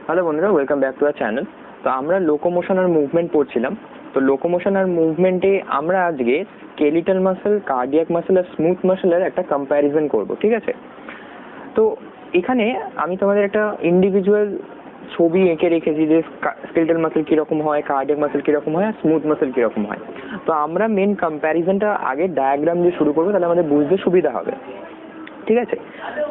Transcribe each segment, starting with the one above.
Hello বন্ধুরা, welcome back to our channel. তো আমরা লোকোমোশন আর মুভমেন্ট পড়ছিলাম। তো লোকোমোশন আর মুভমেন্টে আমরা আজকে স্কেলিটাল মাসল, কার্ডিয়াক মাসল আর স্মুথ মাসলের একটা কম্প্যারিজন করব, ঠিক আছে? তো এখানে আমি তোমাদের একটা ইন্ডিভিজুয়াল ছবি এঁকে রেখেছি যে স্কেলিটাল মাসল কীরকম হয়, কার্ডিয়াক মাসল কীরকম হয় আর স্মুথ মাসল কীরকম হয়। তো আমরা মেন কম্প্যারিজনটা আগে ডায়াগ্রাম দিয়ে শুরু করবো, তাহলে আমাদের বুঝতে সুবিধা হবে, ঠিক আছে?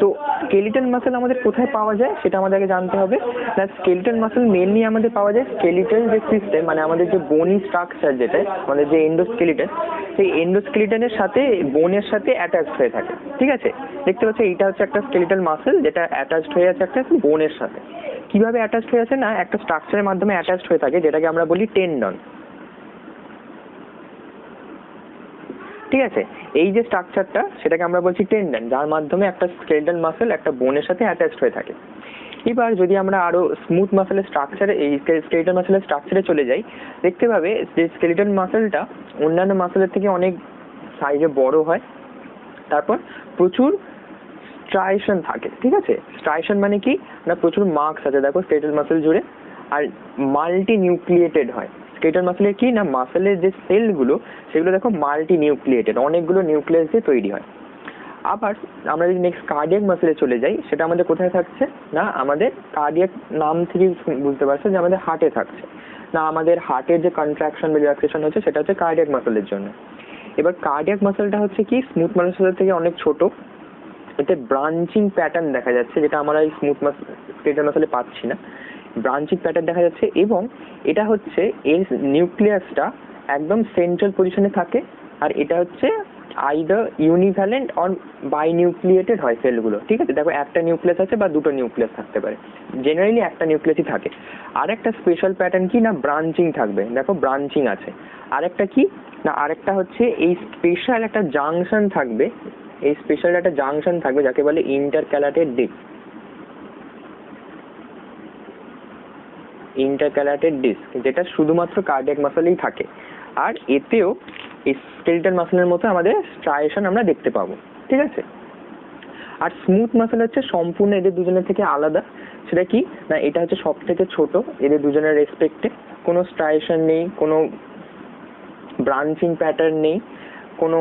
তো স্কেলিটাল মাসল আমাদের কোথায় পাওয়া যায় সেটা আমাদেরকে জানতে হবে। না, স্কেলিটাল মাসল মেনলি আমাদের পাওয়া যায় স্কেলিটাল যে সিস্টেম, মানে আমাদের যে বোনি স্ট্রাকচার, যেটা আমাদের যে এন্ডোস্কেলিটন, সেই এন্ডোস্কেলিটনের সাথে বোনের সাথে অ্যাটাচড হয়ে থাকে, ঠিক আছে? দেখতে পাচ্ছ এইটা হচ্ছে একটা স্কেলিটাল মাসল যেটা অ্যাটাচড হয়ে আছে একটা বোনের সাথে। কিভাবে অ্যাটাচড হয়ে আছে? না, একটা স্ট্রাকচারের মাধ্যমে অ্যাটাচড হয়ে থাকে যেটাকে আমরা বলি টেন্ডন, ঠিক আছে? এই যে স্ট্রাকচারটা সেটাকে আমরা বলছি টেন্ডন, যার মাধ্যমে একটা স্কেলিটাল মাসল একটা বোনের সাথে অ্যাটাচড হয়ে থাকে। এবার যদি আমরা আরো স্মুথ মাসলের স্ট্রাকচারে, এই স্কেলিটাল মাসলের স্ট্রাকচারে চলে যাই, দেখতে পাবে যে স্কেলিটাল মাসলটা অন্যান্য মাসলের থেকে অনেক সাইজে বড় হয়। তারপর প্রচুর স্ট্রাইশন থাকে, ঠিক আছে? স্ট্রাইশন মানে কি না, প্রচুর মার্কস আছে দেখো স্কেলিটাল মাসল জুড়ে। আর মাল্টি নিউক্লিয়েটেড হয় স্কেলিটাল মাসলের, কি না মাসলের যে সেলগুলো সেগুলো দেখো মাল্টি নিউক্লিয়েটেড, অনেকগুলো নিউক্লিয়াস দিয়ে তৈরি হয়। আবার আমরা যদি নেক্সট কার্ডিয়াক মাসলে চলে যাই, সেটা আমাদের কোথায় থাকছে? না, আমাদের কার্ডিয়াক নাম থেকে বুঝতে পারছো যে আমাদের হার্টে থাকছে। না, আমাদের হার্টের যে কন্ট্রাকশন বা রিল্যাক্সেশন হচ্ছে সেটা হচ্ছে কার্ডিয়াক মাসলের জন্য। এবার কার্ডিয়াক মাসলটা হচ্ছে কি স্মুথ মাসলের থেকে অনেক ছোট। এতে ব্রাঞ্চিং প্যাটার্ন দেখা যাচ্ছে, যেটা আমরা এই স্মুথ স্কেলিটাল মাসলে পাচ্ছি না। ব্রাঞ্চিং প্যাটার্ন দেখা যাচ্ছে, এবং এটা হচ্ছে এর নিউক্লিয়াসটা একদম সেন্ট্রাল পজিশনে থাকে। আর এটা হচ্ছে আইদার ইউনিভ্যালেন্ট অর বাইনিউক্লিয়েটেড হয় সেলগুলো, ঠিক আছে? দেখো একটা নিউক্লিয়াস আছে বা দুটো নিউক্লিয়াস থাকতে পারে, জেনারেলি একটা নিউক্লিয়াসই থাকে। আর একটা স্পেশাল প্যাটার্ন কি না, ব্রাঞ্চিং থাকবে, দেখো ব্রাঞ্চিং আছে। আরেকটা কি না, আরেকটা হচ্ছে এই স্পেশাল একটা জাংশন থাকবে, এই স্পেশাল একটা জাংশন থাকবে যাকে বলে ইন্টারক্যালাটেড ডিস্ক, ইন্টারক্যালাটেড ডিস্ক, যেটা শুধুমাত্র কার্ডিয়াক মাসলেই থাকে। আর এতেও এই স্কেলিটাল মাসলের মতো আমাদের স্ট্রাইশন আমরা দেখতে পাবো, ঠিক আছে? আর স্মুথ মাসল হচ্ছে সম্পূর্ণ এদের দুজনের থেকে আলাদা। সেটা কি না, এটা হচ্ছে সব থেকে ছোট এদের দুজনের রেসপেক্টে। কোনো স্ট্রাইশন নেই, কোনো ব্রাঞ্চিং প্যাটার্ন নেই, কোনো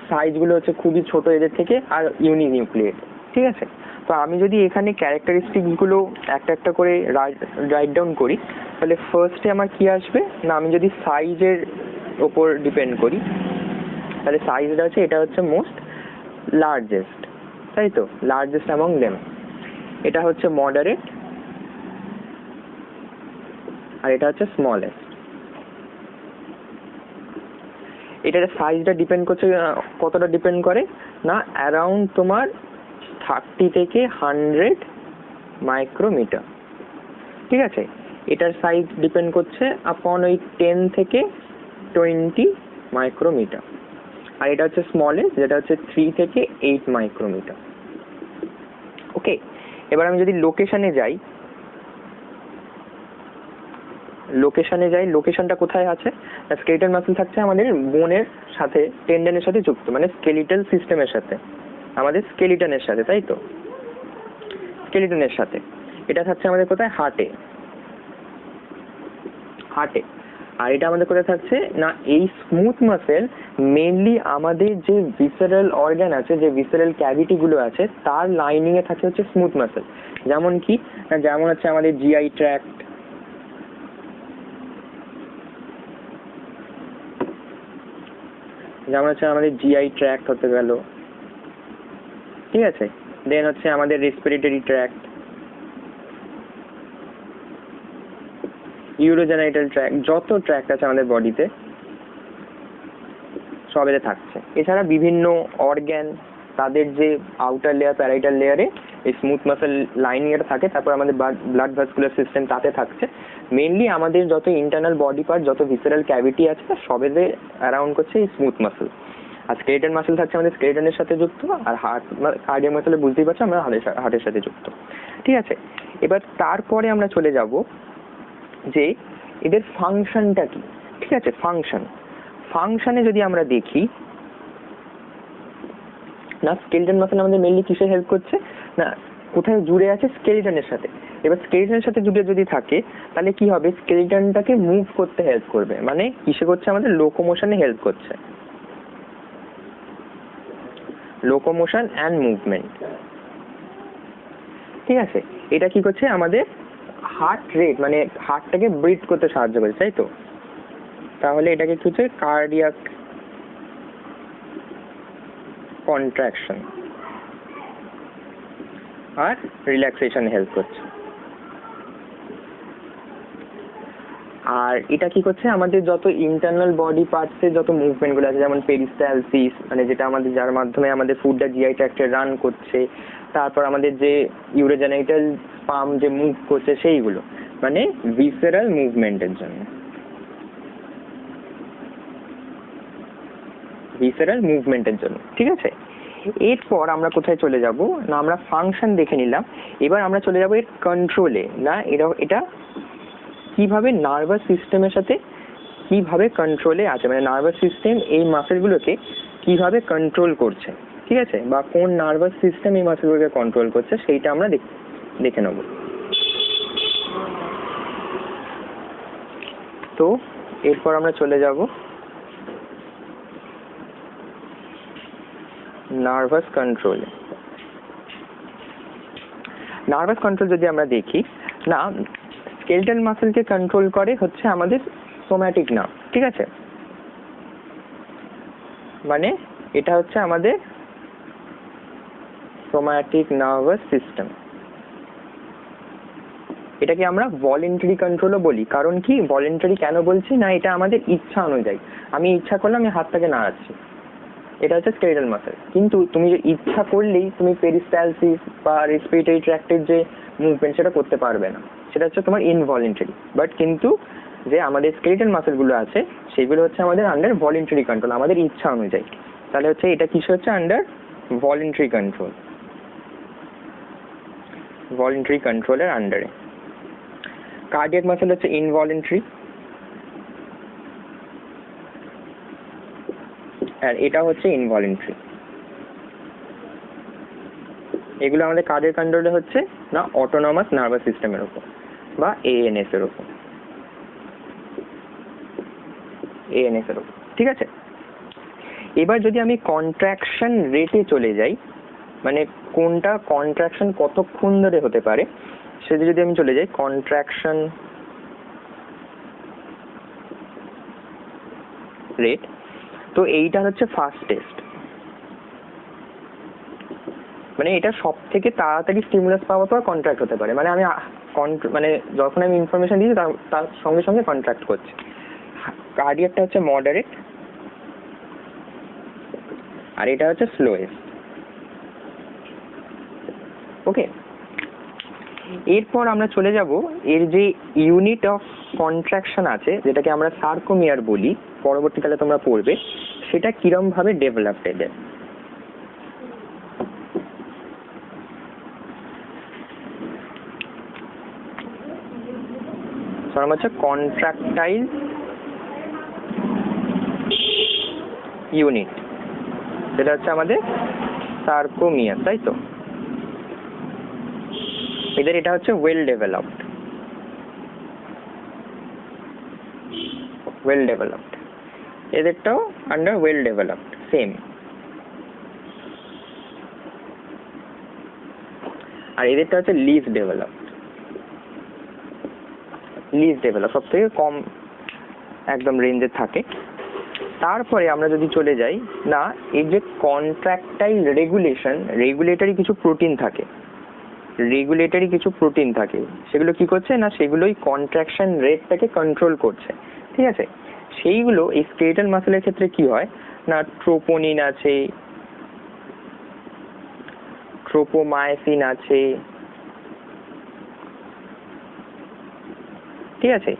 সাইজগুলো হচ্ছে খুবই ছোট এদের থেকে, আর ইউনিনিউক্লিয়েট, ঠিক আছে? তো আমি যদি এখানে ক্যারেক্টারিস্টিক্সগুলো একটা একটা করে রাইট ডাউন করি, তাহলে ফার্স্টে আমার কি আসবে না, আমি যদি সাইজের ওপর ডিপেন্ড করি, তাহলে সাইজটা হচ্ছে, এটা হচ্ছে মোস্ট লার্জেস্ট, তাই তো? Largest among them. এটা হচ্ছে মডারেট, আর এটা হচ্ছে স্মলেস্ট। এটার সাইজটা ডিপেন্ড করছে, কতটা ডিপেন্ড করে না, অ্যারাউন্ড তোমার 30 থেকে 100 মাইক্রোমিটার, ঠিক আছে? এটার সাইজ ডিপেন্ড করছে আপন ওই 10 থেকে 20 মাইক্রোমিটার। আর এটা হচ্ছে স্মলেস্ট, যেটা হচ্ছে 3 থেকে 8 মাইক্রোমিটার। ওকে, এবার আমি যদি লোকেশনে যাই, লোকেশনটা কোথায় আছে? স্কেলিটাল মাসল থাকছে আমাদের বোনের সাথে, টেন্ডনের সাথে যুক্ত, মানে স্কেলিটাল সিস্টেমের সাথে, আমাদের স্কেলিটনের সাথে, তাই তো? স্কেলিটনের সাথে এটা থাকছে আমাদের কোথায়? হার্টে। আর এটা আমাদের কোথায় থাকছে না, এই স্মুথ মাসল মেইনলি আমাদের যে ভিসারাল অর্গান আছে, যে ভিসারাল ক্যাভিটি গুলো আছে, তার লাইনিং এ থাকে হচ্ছে স্মুথ মাসল। যেমন কি না, যেমন হচ্ছে আমাদের জিআই ট্র্যাক্ট, হতে গেল, ঠিক আছে? দেন হচ্ছে আমাদের রেসপিরেটরি ট্র্যাক্ট, ইউরোজেনাইটাল ট্র্যাক্ট, যত ট্র্যাক্ট আছে আমাদের বডিতে সব এতে থাকছে। এছাড়া বিভিন্ন অর্গ্যান, তাদের যে আউটার লেয়ার, প্যারাইটাল লেয়ারে এই স্মুথ মাসল লাইনিং এটা থাকে। তারপর আমাদের ব্লাড ভাস্কুলার সিস্টেম তাতে থাকছে। মেইনলি আমাদের যত ইন্টারনাল বডি পার্ট, যত ভিসারাল ক্যাভিটি আছে, সবেতে অ্যারাউন্ড করছে এই স্মুথ মাসল। আর স্কেলিটন মাসল থাকছে আমাদের স্কেলিটনের সাথে যুক্ত, আর কার্ডিয়াক মাসলে বুঝতেই পারছো আমরা হার্টের সাথে যুক্ত, ঠিক আছে? এবার তারপরে আমরা চলে যাব যে এদের ফাংশনটা কি, ঠিক আছে? ফাংশনে যদি আমরা দেখি না, স্কেলিটন মাসল আমাদের মেইনলি কিসে হেল্প করছে না, কোথায় জুড়ে আছে? স্কেলিটনের সাথে। এবার স্কেলিটনের সাথে জুড়ে যদি থাকে তাহলে কি হবে, স্কেলিটনটাকে মুভ করতে হেল্প করবে, মানে কিসে করছে, আমাদের লোকোমোশনে হেল্প করছে, লোকোমোশন অ্যান্ড মুভমেন্ট। ঠিক আছে, এটা কি করছে, আমাদের হার্ট রেট মানে হার্টটাকে ব্রিথ করতে সাহায্য করছে, তাই তো? তাহলে এটাকে কি হচ্ছে, কার্ডিয়াক কন্ট্রাকশন আর রিল্যাক্সেশন হেল্প করছে। আর এটা কি করছে, আমাদের যত ইন্টারনাল বডি পার্টসের যত মুভমেন্টগুলো আছে, যেমন পেরিস্টালসিস মানে যেটা আমাদের, যার মাধ্যমে আমাদের ফুডটা জিআই ট্র্যাক্টে রান করছে, তারপর আমাদের যে ইউরোজেনাইটাল স্পাম যে মুভ করছে সেইগুলো, মানে ভিসেরাল মুভমেন্টের জন্য, ভিসেরাল মুভমেন্টের জন্য। ঠিক আছে, এরপর আমরা কোথায় চলে যাব না, আমরা ফাংশন দেখে নিলাম, এবার আমরা চলে যাব এর কন্ট্রোলে। না এটা কিভাবে নার্ভাস সিস্টেমের সাথে কিভাবে কন্ট্রোলে আছে, মানে নার্ভাস সিস্টেম এই মাসেলগুলোকে কিভাবে কন্ট্রোল করছে, ঠিক আছে, বা কোন নার্ভাস সিস্টেম এই মাসেলগুলোকে কন্ট্রোল করছে সেইটা আমরা দেখে নেব। তো এরপর আমরা চলে যাব নার্ভাস কন্ট্রোলে। নার্ভাস কন্ট্রোল যদি আমরা দেখি, না স্কেলেটাল মাসেলকে কন্ট্রোল করে হচ্ছে আমাদের সোম্যাটিক নার্ভ। ঠিক আছে, মানে এটা হচ্ছে আমাদের সোম্যাটিক নার্ভাস সিস্টেম। এটাকে আমরা ভলেন্টারি কন্ট্রোলও বলি। কারণ কি ভলেন্টারি কেন বলছি না, এটা আমাদের ইচ্ছা অনুযায়ী, আমি ইচ্ছা করলে আমি হাতটাকে নাড়াচ্ছি, এটা হচ্ছে স্কেলেটাল মাসেল। কিন্তু তুমি যে ইচ্ছা করলেই তুমি পেরিস্টালসিস বা রেসপিরেটরি ট্র্যাক্টের যে মুভমেন্ট সেটা করতে পারবে না, সেটা হচ্ছে তোমার ইনভলেন্টারি। বাট কিন্তু যে আমাদের স্কেলেটাল মাসেলগুলো আছে সেগুলো হচ্ছে আমাদের আন্ডার ভলেন্টারি কন্ট্রোল, আমাদের ইচ্ছা অনুযায়ী। তাহলে হচ্ছে এটা কিছু হচ্ছে আন্ডার ভলেন্টারি কন্ট্রোল, ভলেন্টারি কন্ট্রোলের আন্ডারে। কার্ডিয়াক মাসেল হচ্ছে ইনভলেন্টারি, আর এটা হচ্ছে ইনভলেন্টারি। এগুলো আমাদের কার্ডিয়াক কন্ট্রোলে হচ্ছে না অটোনমাস নার্ভাস সিস্টেমের উপর বা এএনএস এর উপর, এএনএস এর উপর। ঠিক আছে, এবার যদি আমি কন্ট্রাকশন রেটে চলে যাই, মানে কোনটা কন্ট্রাকশন কতক্ষণ ধরে হতে পারে সেটা যদি আমি চলে যাই, কন্ট্রাকশন রেট, তো এইটা হচ্ছে ফাস্টেস্ট, মানে এটা সব থেকে তাড়াতাড়ি স্টিমুলাস পাওয়ার পর কন্ট্রাক্ট হতে পারে, মানে আমি মানে যখন আমি ইনফরমেশন দিচ্ছি তার সঙ্গে সঙ্গে কন্ট্রাক্ট করছি। কার্ডিয়াকটা হচ্ছে মডারেট, আর এটা হচ্ছে স্লোয়েস্ট। ওকে, এরপর আমরা চলে যাব এর যে ইউনিট অফ কন্ট্রাকশন আছে, যেটাকে আমরা সার্কোমিয়ার বলি, পরবর্তীকালে তোমরা পড়বে, সেটা কিরম ভাবে ডেভেলপড এদের। হচ্ছে কন্ট্রাকটাইল ইউনিট, যেটা হচ্ছে আমাদের সার্কোমিয়ার, তাই তো? এদের এটা হচ্ছে ওয়েল ডেভেলপড, ওয়েল ডেভেলপড, এদেরটাও আন্ডার ওয়েল ডেভেলপড সেম। আর এদেরটা হচ্ছে লিস্ট ডেভেলপড, লিস্ট ডেভেলপ সব থেকে কম একদম রেঞ্জে থাকে। তারপরে আমরা যদি চলে যাই, না এই যে কন্ট্রাকটাইল রেগুলেশন, রেগুলেটরি কিছু প্রোটিন থাকে, রেগুলেটরি কিছু প্রোটিন থাকে, সেগুলো কি করছে না, সেগুলোই কন্ট্রাকশন রেটটাকে কন্ট্রোল করছে। ঠিক আছে, সেইগুলো এই স্কেলেটাল মাসেলের ক্ষেত্রে কি হয় না, ট্রোপোনিন আছে, ট্রোপোমায়োসিন আছে, ঠিক আছে।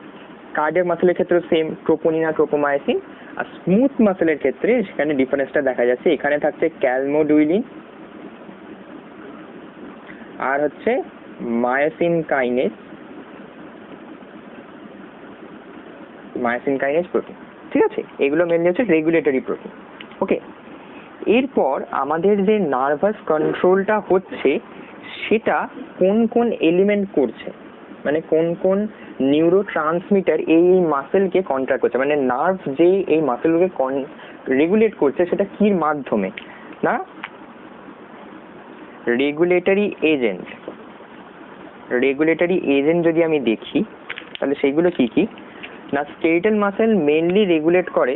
কার্ডিয়াক মাসেলের ক্ষেত্রে সেম ট্রোপোনিন আর ট্রোপোমায়োসিন। আর স্মুথ মাসেলের ক্ষেত্রে সেখানে ডিফারেন্সটা দেখা যাচ্ছে, এখানে থাকছে ক্যালমোডুইলিন আর হচ্ছে myosin kinase, myosin kinase protein. ঠিক আছে, এগুলো মেনলি হচ্ছে রেগুলেটরি প্রোটিন। ওকে, এরপর আমাদের যে নার্ভাস কন্ট্রোলটা হচ্ছে সেটা কোন কোন এলিমেন্ট করছে, মানে কোন কোন নিউরো ট্রান্সমিটার এই মাসেলকে কন্ট্রাক্ট করছে, মানে নার্ভ যে এই মাসেলকে রেগুলেট করছে সেটা কির মাধ্যমে না রেগুলেটরি এজেন্ট। রেগুলেটরি এজেন্ট যদি আমি দেখি তাহলে সেইগুলো কি কি না, স্কেলেটাল মাসেল মেইনলি রেগুলেট করে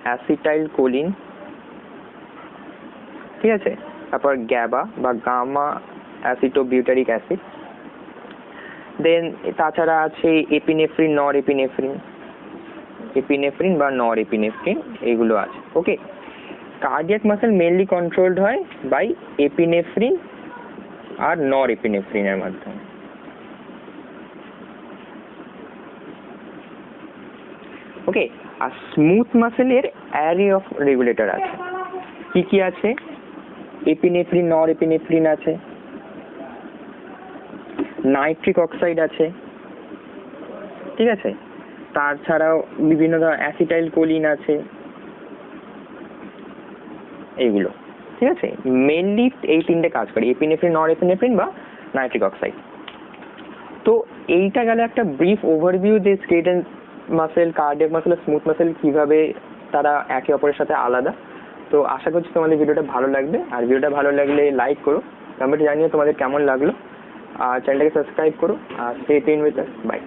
অ্যাসিটাইল কোলিন, ঠিক আছে, তারপর গ্যাবা বা গামা অ্যাসিটোবিউটারিক অ্যাসিড, দেন তাছাড়া আছে এপিনেফ্রিন, নর এপিনেফ্রিন, এপিনেফ্রিন বা নর এপিনেফ্রিন এইগুলো আছে। ওকে, কার্ডিয়াক মাসেল মেইনলি কন্ট্রোলড হয় বাই এপিনেফ্রিন আর নর এপিনেফ্রিনের মাধ্যমে। ওকে, আর স্মুথ মাসেলের অ্যারে অফ রেগুলেটর আছে, কি কি আছে, এপিনেফ্রিন, নর এপিনেফ্রিন আছে, নাইট্রিক অক্সাইড আছে, ঠিক আছে, তাছাড়াও বিভিন্ন ধরনের অ্যাসিটাইল কোলিন আছে, এইগুলো, ঠিক আছে, মেইনলি এই তিনটে কাজ করে, এপিনেফ্রিন, নর এপিনেফ্রিন বা নাইট্রিক অক্সাইড। তো এইটা গেল একটা ব্রিফ ওভারভিউ যে স্কেলেটাল মাসেল, কার্ডিয়াক মাসেল আর স্মুথ মাসেল কিভাবে তারা একে অপরের সাথে আলাদা। তো আশা করছি তোমাদের ভিডিওটা ভালো লাগবে, আর ভিডিওটা ভালো লাগলে লাইক করো, কমেন্টে জানিও তোমাদের কেমন লাগলো, আর চ্যানেলটাকে সাবস্ক্রাইব করো, আর stay tuned with us. By.